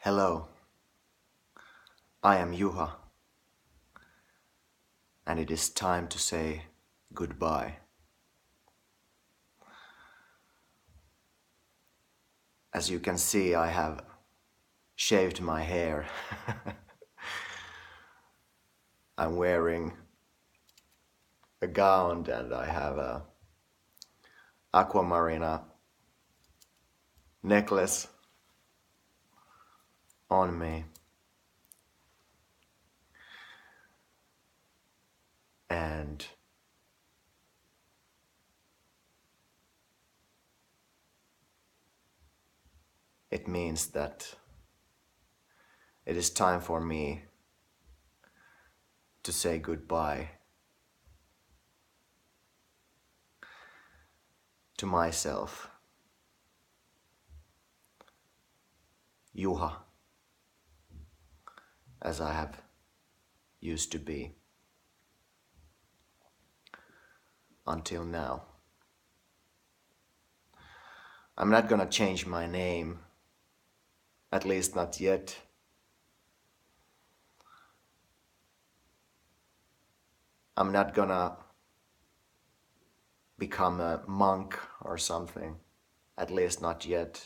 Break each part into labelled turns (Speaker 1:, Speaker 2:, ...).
Speaker 1: Hello, I am Juha, and it is time to say goodbye. As you can see, I have shaved my hair. I'm wearing a gown and I have a aquamarina necklace on me. And it means that it is time for me to say goodbye to myself, Juha, as I have used to be until now. I'm not gonna change my name, at least not yet. I'm not gonna become a monk or something, at least not yet.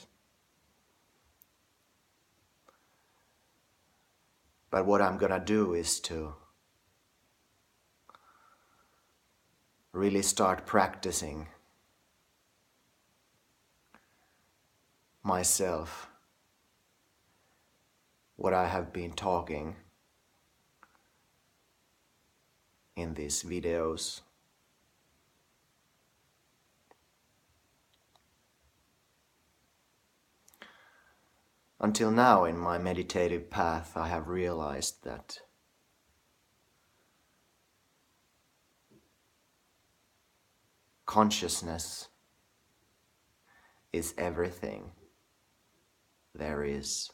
Speaker 1: But what I'm gonna do is to really start practicing myself what I have been talking in these videos. Until now in my meditative path, I have realized that consciousness is everything there is.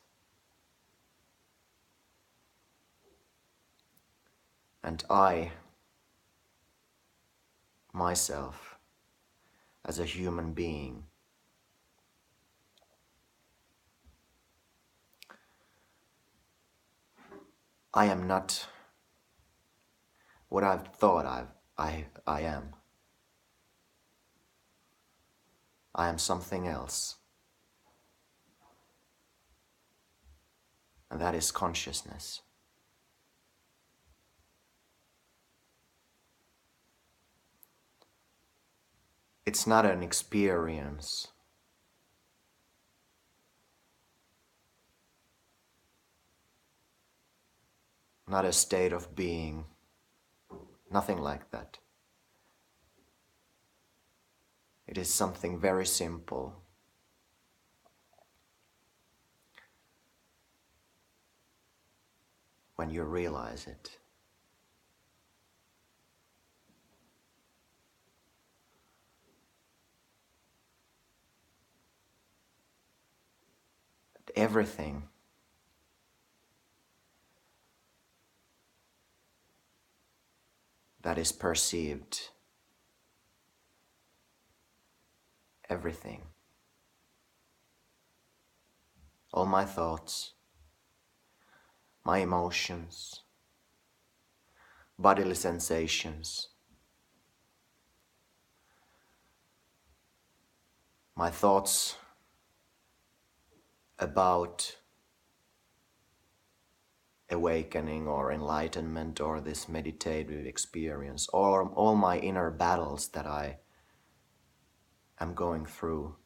Speaker 1: And I, myself, as a human being, I am not what I've thought I am. I am something else. And that is consciousness. It's not an experience. Not a state of being. Nothing like that. It is something very simple. When you realize it. That everything that is perceived, everything, all my thoughts, my emotions, bodily sensations, my thoughts about awakening or enlightenment or this meditative experience, or all my inner battles that I am going through.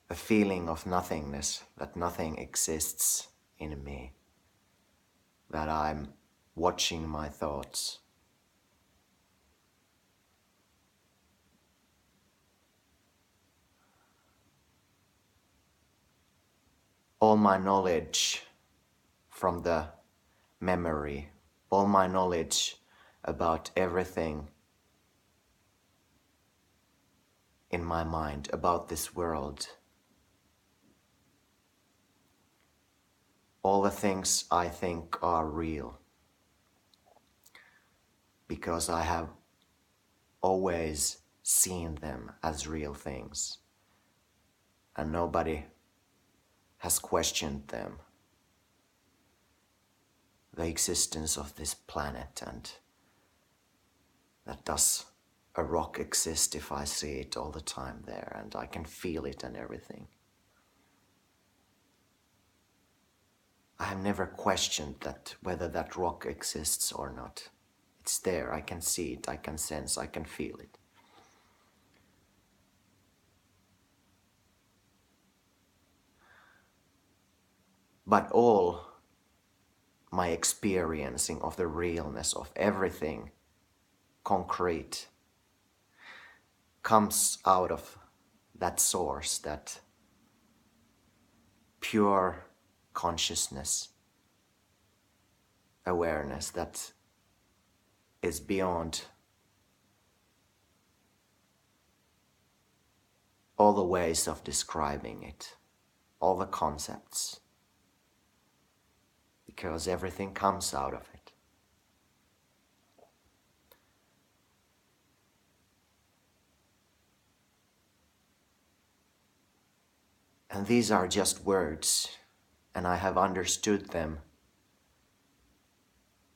Speaker 1: A feeling of nothingness, that nothing exists in me, that I'm watching my thoughts. All my knowledge from the memory, all my knowledge about everything in my mind, about this world, all the things I think are real, because I have always seen them as real things, and nobody has questioned them, the existence of this planet, and that does a rock exist if I see it all the time there and I can feel it and everything. I have never questioned that whether that rock exists or not. It's there, I can see it, I can sense, I can feel it. But all my experiencing of the realness of everything concrete comes out of that source, that pure consciousness, awareness that is beyond all the ways of describing it, all the concepts, because everything comes out of it. And these are just words, and I have understood them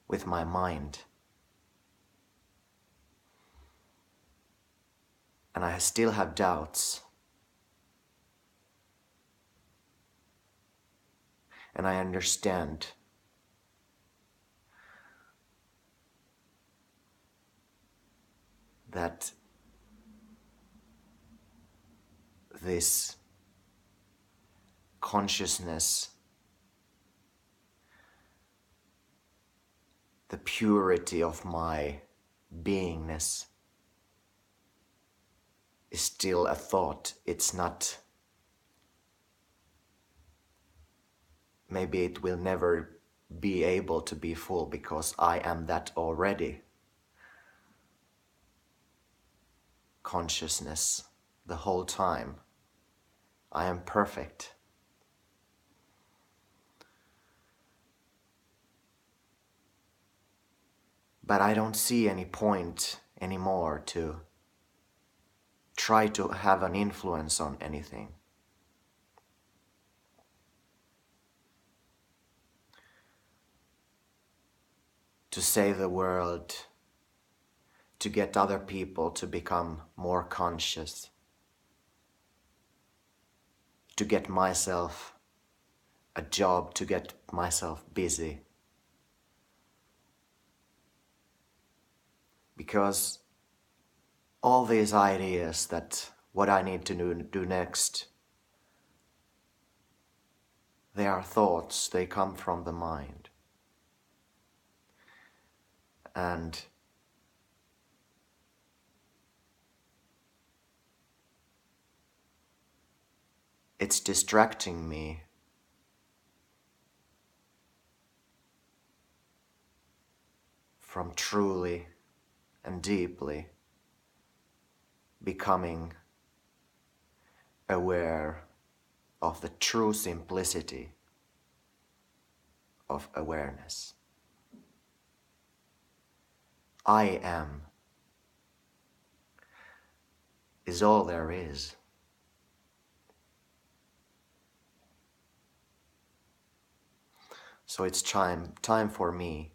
Speaker 1: with my mind. And I still have doubts. And I understand that this consciousness, the purity of my beingness, is still a thought. It's not, maybe it will never be able to be full because I am that already. Consciousness the whole time. I am perfect. But I don't see any point anymore to try to have an influence on anything. To save the world, to get other people to become more conscious, to get myself a job, to get myself busy. Because all these ideas that what I need to do next, they are thoughts, they come from the mind. And it's distracting me from truly and deeply becoming aware of the true simplicity of awareness. I am is all there is. So it's time for me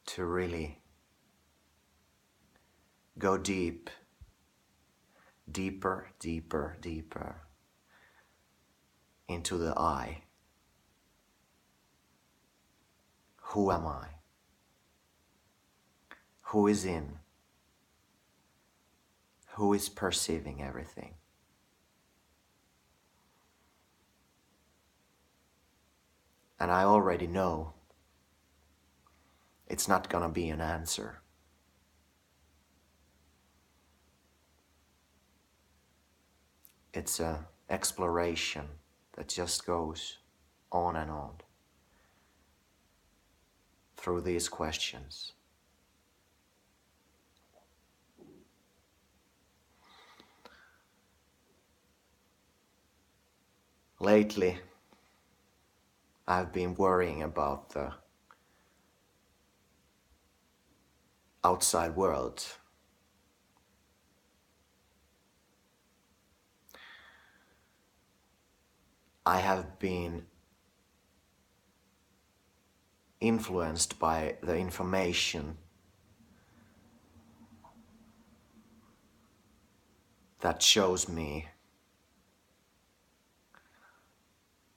Speaker 1: to really go deep, deeper, deeper, deeper into the I. Who am I? Who is in? Who is perceiving everything? And I already know it's not gonna be an answer. It's an exploration that just goes on and on through these questions. Lately, I've been worrying about the outside world. I have been influenced by the information that shows me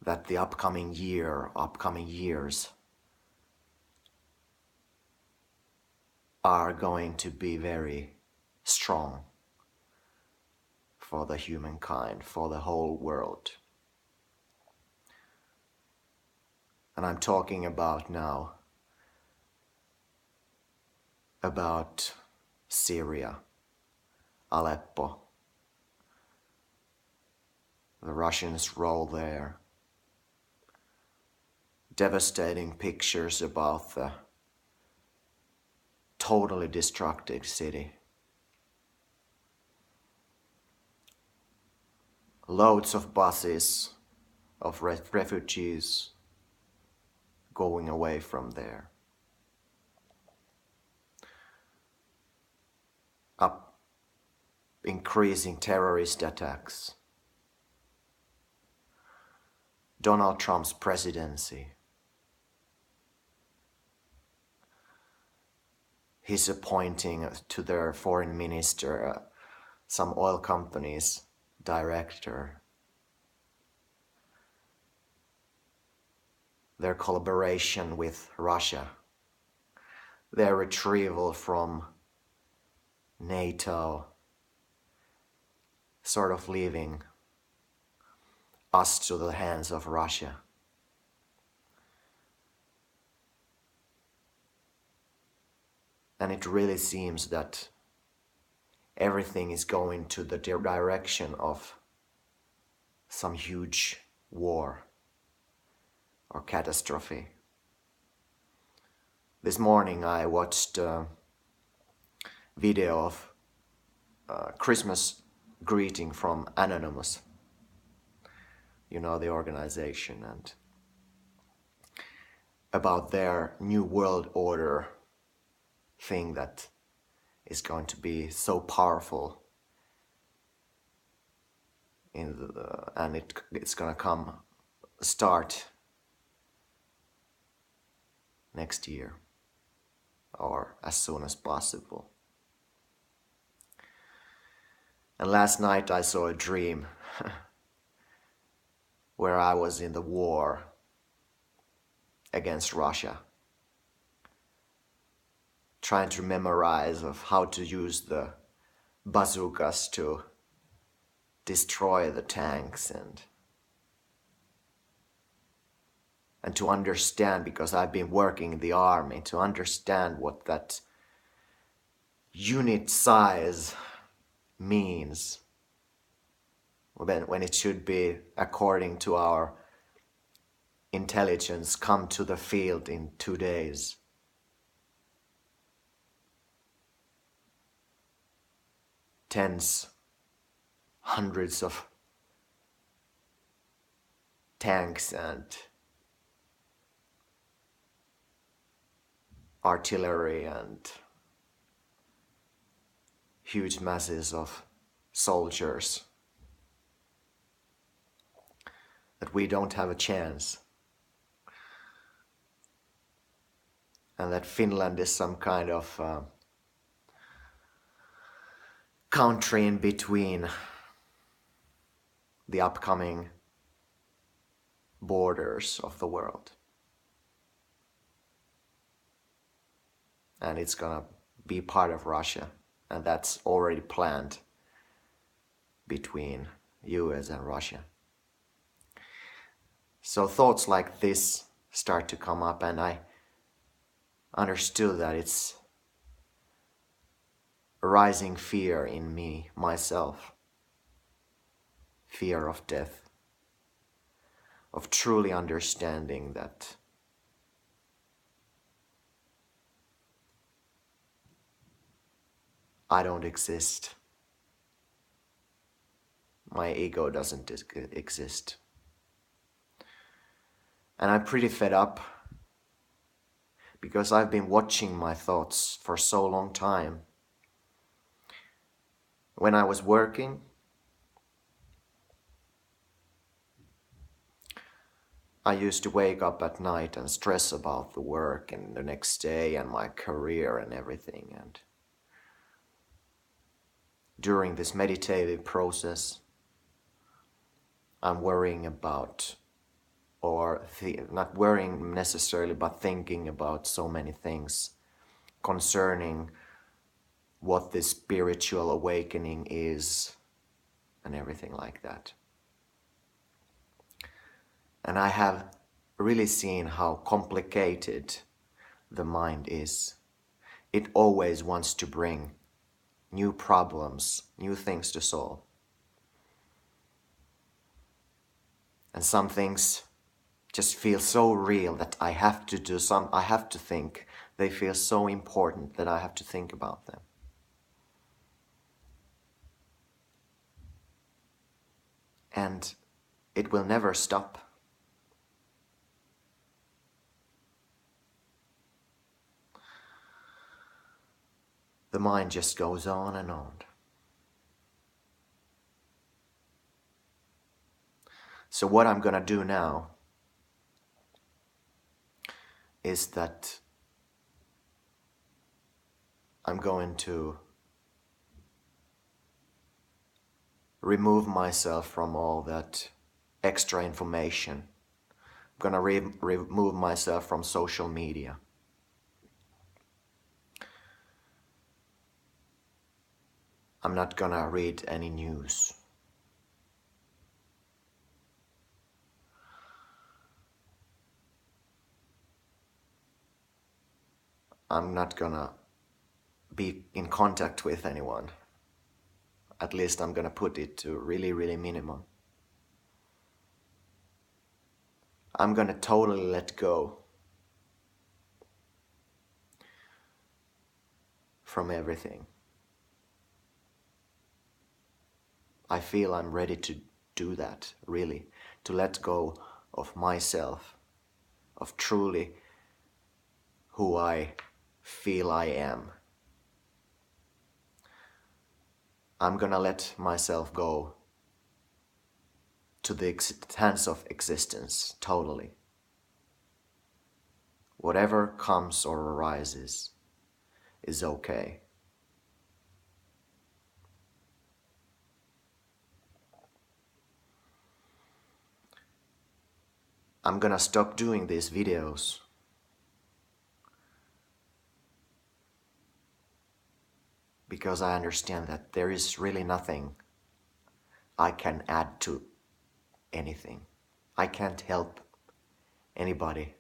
Speaker 1: that the upcoming years are going to be very strong for the humankind, for the whole world. And I'm talking about now about Syria, Aleppo, the Russians' role there, devastating pictures about the totally destructive city. Loads of buses of refugees going away from there. Up increasing terrorist attacks. Donald Trump's presidency. He's appointing to their foreign minister some oil company's director. Their collaboration with Russia. Their retrieval from NATO. Sort of leaving us to the hands of Russia. And it really seems that everything is going to the direction of some huge war or catastrophe. This morning I watched a video of a Christmas greeting from Anonymous, you know, the organization, and about their new world order thing that is going to be so powerful and it's gonna start next year or as soon as possible. And last night I saw a dream where I was in the war against Russia, trying to memorize of how to use the bazookas to destroy the tanks and to understand, because I've been working in the army, to understand what that unit size means when it should be, according to our intelligence, come to the field in 2 days. Tens, hundreds of tanks and artillery and huge masses of soldiers, that we don't have a chance. And that Finland is some kind of country in between the upcoming borders of the world. And it's gonna be part of Russia, and that's already planned between US and Russia. So thoughts like this start to come up, and I understood that it's a rising fear in me, myself. Fear of death. Of truly understanding that I don't exist. My ego doesn't exist. And I'm pretty fed up because I've been watching my thoughts for so long time. When I was working, I used to wake up at night and stress about the work and the next day and my career and everything. And during this meditative process, I'm worrying about, or not worrying necessarily, but thinking about so many things concerning what this spiritual awakening is and everything like that. And I have really seen how complicated the mind is. It always wants to bring new problems, new things to solve. And some things just feel so real that I have to do some, I have to think. They feel so important that I have to think about them. And it will never stop. The mind just goes on and on. So what I'm gonna do now is that I'm going to remove myself from all that extra information. I'm gonna remove myself from social media. I'm not gonna read any news. I'm not gonna be in contact with anyone. At least I'm gonna put it to really, really minimum. I'm gonna totally let go from everything. I feel I'm ready to do that, really, to let go of myself, of truly who I feel I am. I'm gonna let myself go to the sense of existence, totally. Whatever comes or arises is okay. I'm gonna stop doing these videos because I understand that there is really nothing I can add to anything. I can't help anybody.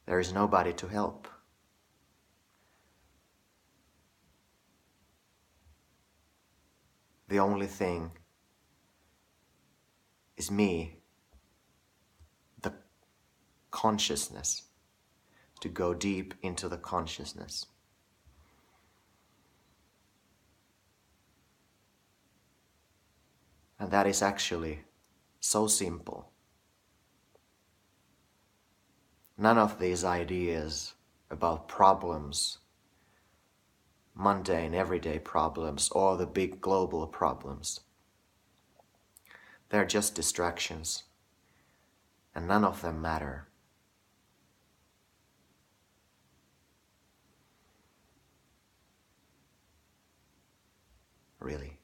Speaker 1: There is nobody to help. The only thing is me, the consciousness, to go deep into the consciousness. And that is actually so simple. None of these ideas about problems, mundane, everyday problems, or the big global problems, they're just distractions, and none of them matter. Really.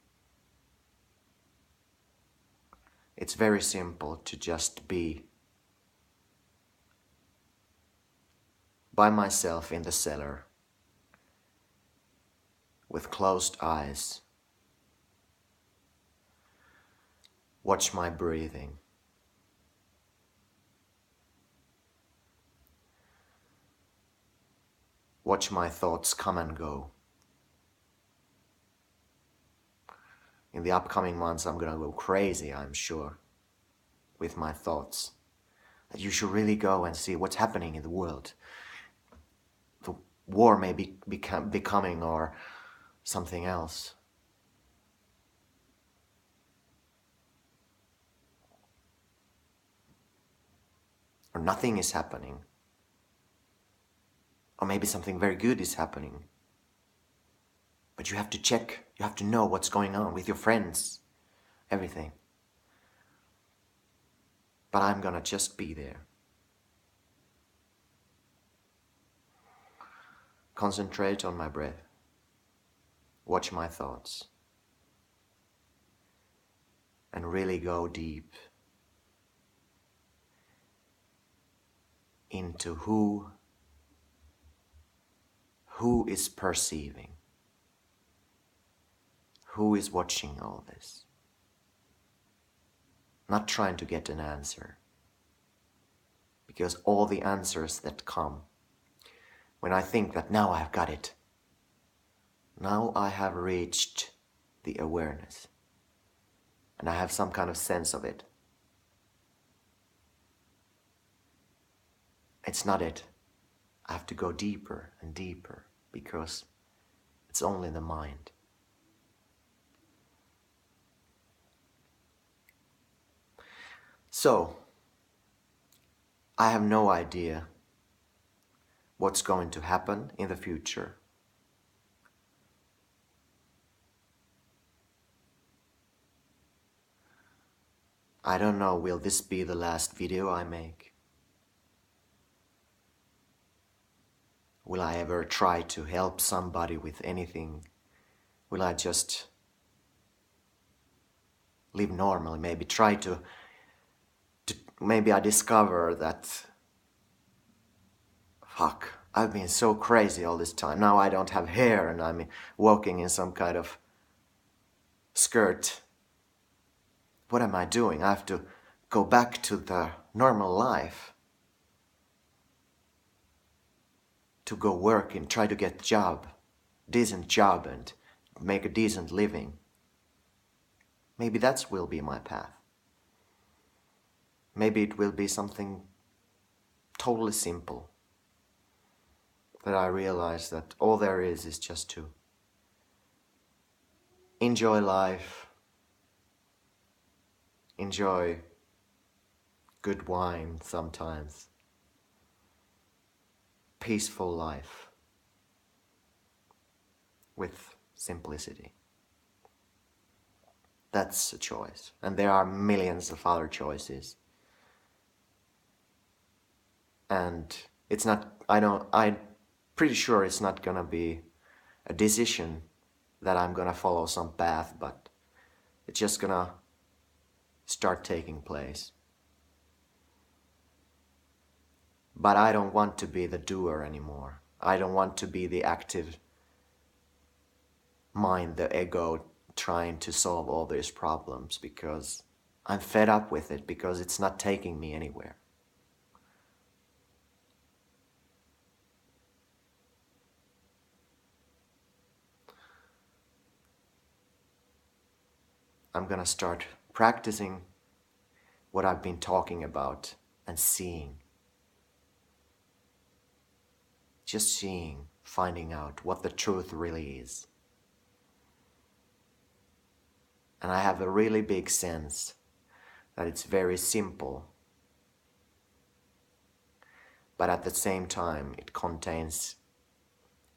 Speaker 1: It's very simple to just be by myself in the cellar with closed eyes. Watch my breathing. Watch my thoughts come and go. In the upcoming months, I'm gonna go crazy, I'm sure, with my thoughts. That you should really go and see what's happening in the world. The war may be becoming or something else. Or nothing is happening. Or maybe something very good is happening. But you have to check, you have to know what's going on with your friends, everything. But I'm gonna just be there. Concentrate on my breath. Watch my thoughts. And really go deep into who is perceiving, who is watching all this. Not trying to get an answer, because all the answers that come, when I think that now I've got it, now I have reached the awareness, and I have some kind of sense of it. It's not it. I have to go deeper and deeper, because it's only the mind. So, I have no idea what's going to happen in the future. I don't know, will this be the last video I make? Will I ever try to help somebody with anything? Will I just live normally? Maybe try to maybe I discover that, fuck, I've been so crazy all this time. Now I don't have hair and I'm walking in some kind of skirt. What am I doing? I have to go back to the normal life. To go work and try to get a job, decent job, and make a decent living. Maybe that will be my path. Maybe it will be something totally simple. That I realize that all there is just to enjoy life, enjoy good wine sometimes, peaceful life with simplicity. That's a choice. And there are millions of other choices. And it's not, I'm pretty sure it's not gonna be a decision that I'm gonna follow some path, but it's just gonna start taking place. But I don't want to be the doer anymore. I don't want to be the active mind, the ego, trying to solve all these problems, because I'm fed up with it, because it's not taking me anywhere. I'm gonna start practicing what I've been talking about and seeing. Just seeing, finding out what the truth really is. And I have a really big sense that it's very simple, but at the same time it contains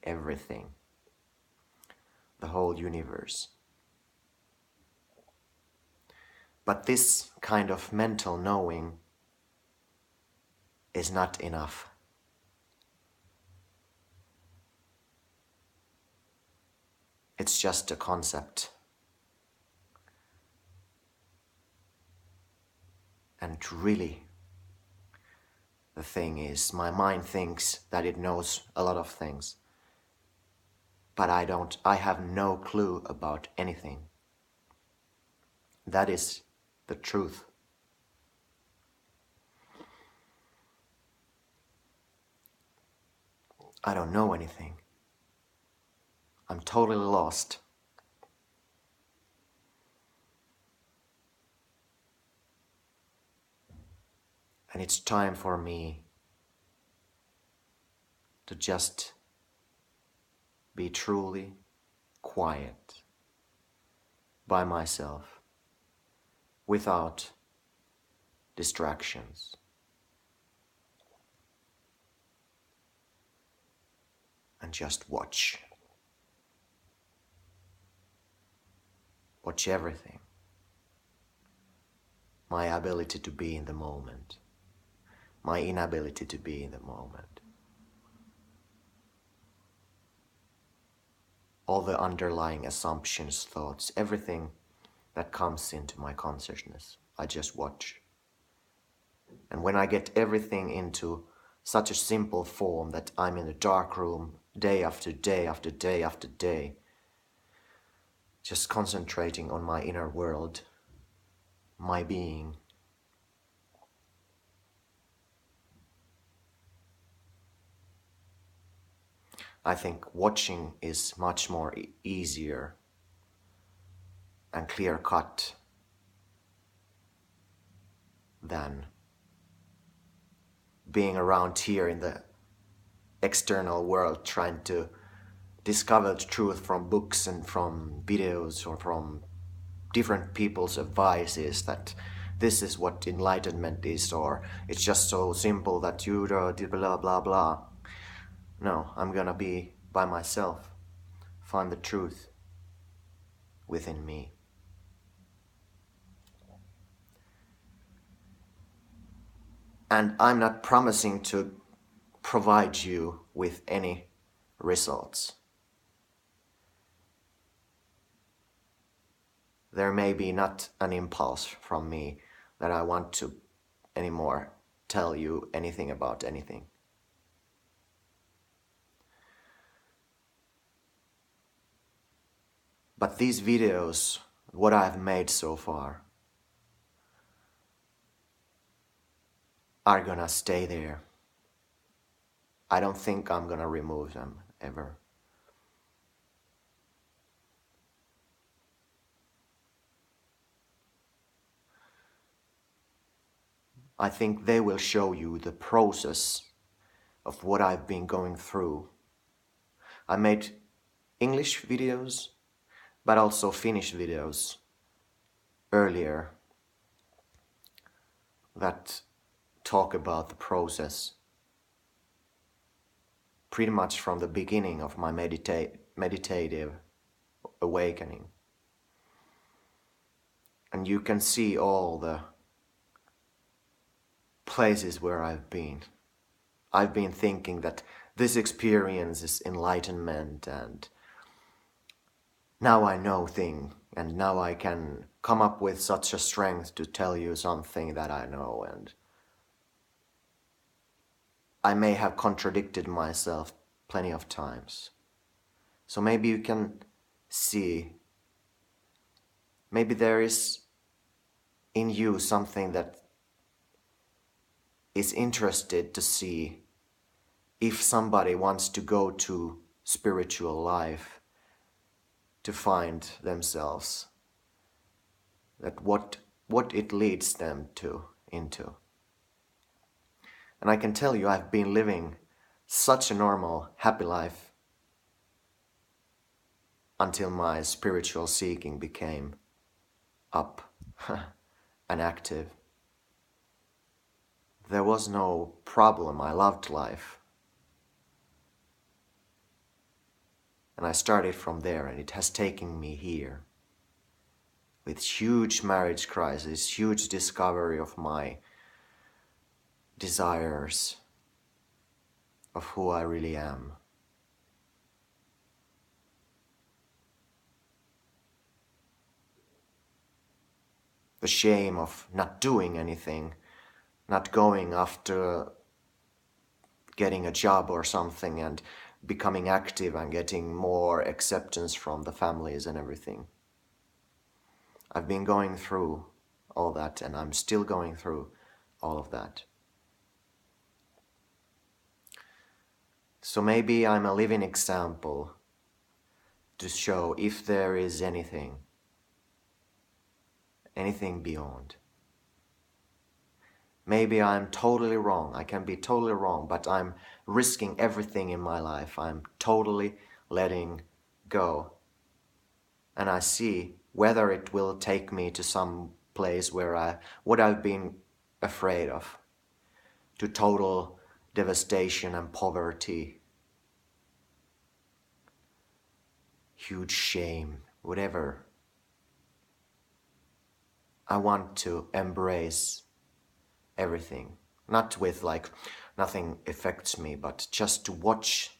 Speaker 1: everything, the whole universe. But this kind of mental knowing is not enough. It's just a concept. And really, the thing is, my mind thinks that it knows a lot of things. But I have no clue about anything. That is the truth. I don't know anything. I'm totally lost. And it's time for me to just be truly quiet by myself, without distractions. just watch. Watch everything. My ability to be in the moment. My inability to be in the moment. All the underlying assumptions, thoughts, everything that comes into my consciousness, I just watch. And when I get everything into such a simple form that I'm in a dark room day after day after day after day, just concentrating on my inner world, my being, I think watching is much more easier and clear-cut than being around here in the external world trying to discover the truth from books and from videos or from different people's advices that this is what enlightenment is, or it's just so simple that you blah blah blah. No, I'm gonna be by myself, find the truth within me. And I'm not promising to provide you with any results. There may be not an impulse from me that I want to anymore tell you anything about anything. But these videos, what I've made so far, are gonna stay there. I don't think I'm gonna remove them ever. I think they will show you the process of what I've been going through. I made English videos, but also Finnish videos earlier that talk about the process pretty much from the beginning of my meditative awakening. And you can see all the places where I've been. I've been thinking that this experience is enlightenment, and now I know things, and now I can come up with such a strength to tell you something that I know, and I may have contradicted myself plenty of times. So maybe you can see, maybe there is in you something that is interested to see if somebody wants to go to spiritual life to find themselves, that what it leads them into. And I can tell you, I've been living such a normal, happy life until my spiritual seeking became up and active. There was no problem. I loved life. And I started from there, and it has taken me here. With huge marriage crisis, huge discovery of my desires, of who I really am. The shame of not doing anything, not going after getting a job or something and becoming active and getting more acceptance from the families and everything. I've been going through all that, and I'm still going through all of that. So maybe I'm a living example to show if there is anything beyond. Maybe I'm totally wrong, I can be totally wrong, but I'm risking everything in my life. I'm totally letting go. And I see whether it will take me to some place where what I've been afraid of, to total devastation and poverty, huge shame, whatever. I want to embrace everything. Not with like, nothing affects me, but just to watch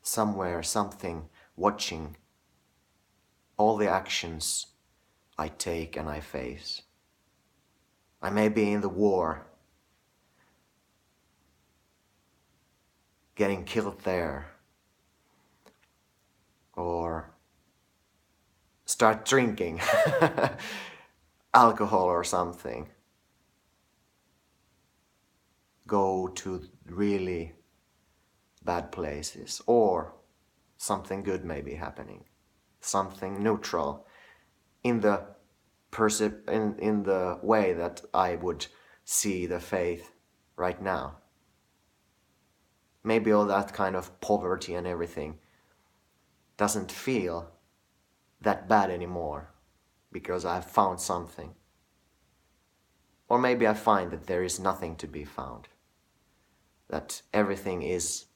Speaker 1: somewhere, something, watching all the actions I take and I face. I may be in the war, getting killed there, or start drinking alcohol or something. Go to really bad places, or something good may be happening, something neutral in the in the way that I would see the faith right now. Maybe all that kind of poverty and everything doesn't feel that bad anymore because I've found something. Or maybe I find that there is nothing to be found, that everything is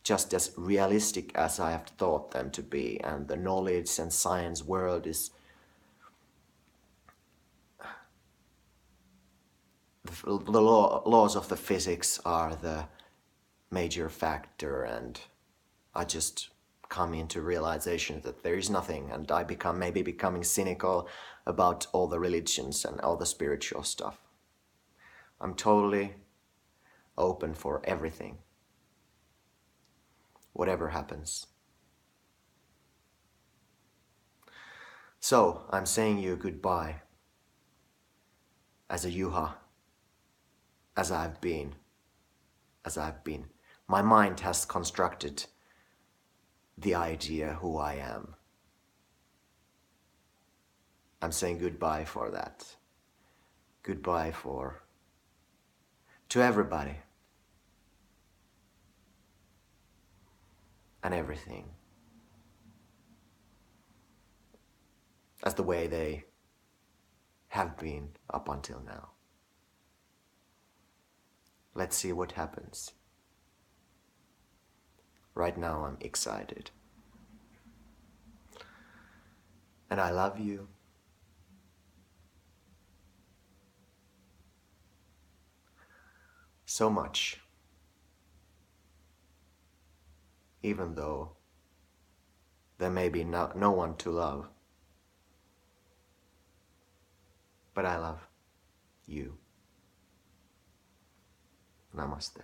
Speaker 1: just as realistic as I have thought them to be, and the knowledge and science world is the laws of the physics are the major factor, and I just come into realization that there is nothing, and I become maybe becoming cynical about all the religions and all the spiritual stuff. I'm totally open for everything, whatever happens. So I'm saying you goodbye as a Juha, as I've been. My mind has constructed the idea who I am. I'm saying goodbye for that. Goodbye to everybody and everything as the way they have been up until now. Let's see what happens. Right now I'm excited. And I love you. So much. Even though there may be no one to love. But I love you. Namaste.